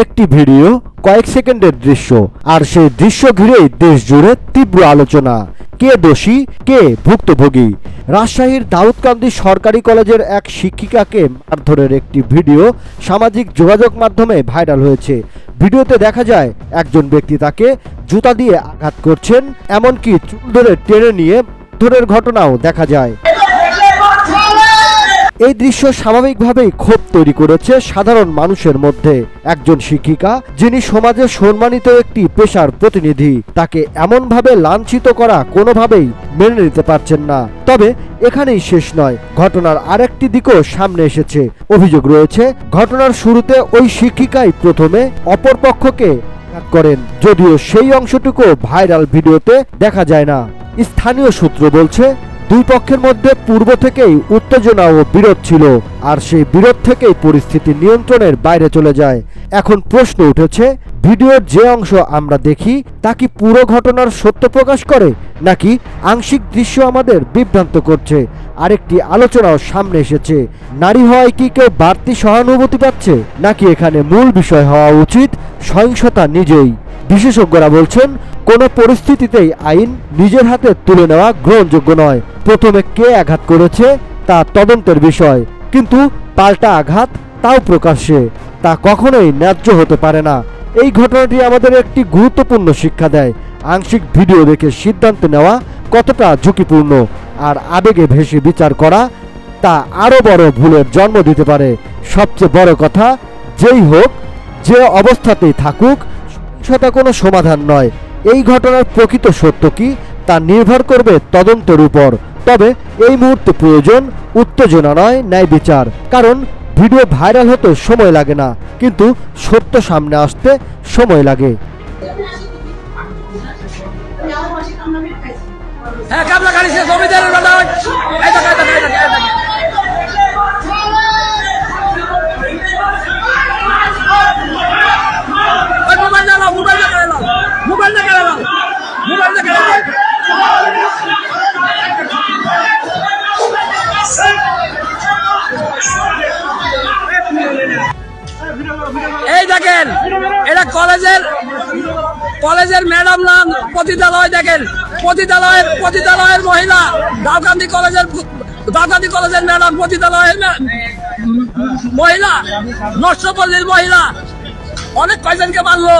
একটি ভিডিও, কয়েক সেকেন্ডের দৃশ্য, আর সেই দৃশ্য ঘিরেই দেশ জুড়ে তীব্র আলোচনা। কে দোষী, কে ভুক্তভোগী? রাজশাহীর দাউদকান্দি সরকারি কলেজের এক শিক্ষিকাকে মারধরের একটি ভিডিও সামাজিক যোগাযোগ মাধ্যমে ভাইরাল হয়েছে। ভিডিওতে দেখা যায় একজন ব্যক্তি তাকে জুতা দিয়ে আঘাত করছেন, এমনকি চুল ধরে টেনে নিয়ে মারধরের ঘটনাও দেখা যায়। এই দৃশ্য স্বাভাবিকভাবেই ক্ষোভ তৈরি করেছে সাধারণ মানুষের মধ্যে। একজন শিক্ষিকা, যিনি সমাজে সম্মানিত একটি পেশার প্রতিনিধি, তাকে এমনভাবে লাঞ্ছিত করা কোনোভাবেই মেনে নিতে পারছেন না। তবে এখানেই শেষ নয়, ঘটনার আরেকটি দিকও সামনে এসেছে। অভিযোগ রয়েছে, ঘটনার শুরুতে ওই শিক্ষিকাই প্রথমে অপরপক্ষকে আঘাত করেন, যদিও সেই অংশটুকু ভাইরাল ভিডিওতে দেখা যায় না। স্থানীয় সূত্র বলছে, দুই পক্ষের মধ্যে পূর্ব থেকেই উত্তেজনা ও বিরোধ ছিল, আর সেই বিরোধ থেকেই পরিস্থিতি নিয়ন্ত্রণের বাইরে চলে যায়। এখন প্রশ্ন উঠেছে, ভিডিওর যে অংশ আমরা দেখি তা কি পুরো ঘটনার সত্য প্রকাশ করে, নাকি আংশিক দৃশ্য আমাদের বিভ্রান্ত করছে? আরেকটি আলোচনাও সামনে এসেছে, নারী হওয়ায় কি কেউ বাড়তি সহানুভূতি পাচ্ছে, নাকি এখানে মূল বিষয় হওয়া উচিত সহিংসতা নিজেই? বিশেষজ্ঞরা বলছেন, কোনো পরিস্থিতিতেই আইন নিজের হাতে তুলে নেওয়া গ্রহণযোগ্য নয়। প্রথমে কে আঘাত করেছে তা তদন্তের বিষয়, কিন্তু পাল্টা আঘাত, তাও প্রকাশ্যে, তা কখনোই ন্যায্য হতে পারে না। এই ঘটনাটি আমাদের একটি গুরুত্বপূর্ণ শিক্ষা দেয়। আংশিক ভিডিও দেখে সিদ্ধান্ত নেওয়া কতটা ঝুঁকিপূর্ণ, আর আবেগে ভেসে বিচার করা তা আরও বড় ভুলের জন্ম দিতে পারে। সবচেয়ে বড় কথা, যেই হোক, যে অবস্থাতেই থাকুক, সেটা কোনো সমাধান নয়। এই ঘটনার প্রকৃত সত্য কি তা নির্ভর করবে তদন্তের উপর। তবে এই মুহূর্তে প্রয়োজন উত্তেজনা নয়, ন্যায় বিচার। কারণ ভিডিও ভাইরাল হতে সময় লাগে না, কিন্তু সত্য সামনে আসতে সময় লাগে। এই দেখেন, এটা কলেজের ম্যাডাম না পতিতালয়। দেখেন, পতিতালয়ের মহিলা, দাউদকান্দি কলেজের ম্যাডাম, পতিতালয়ের মহিলা, নষ্টপল্লীর মহিলা, অনেক কয়জনকে মারলো।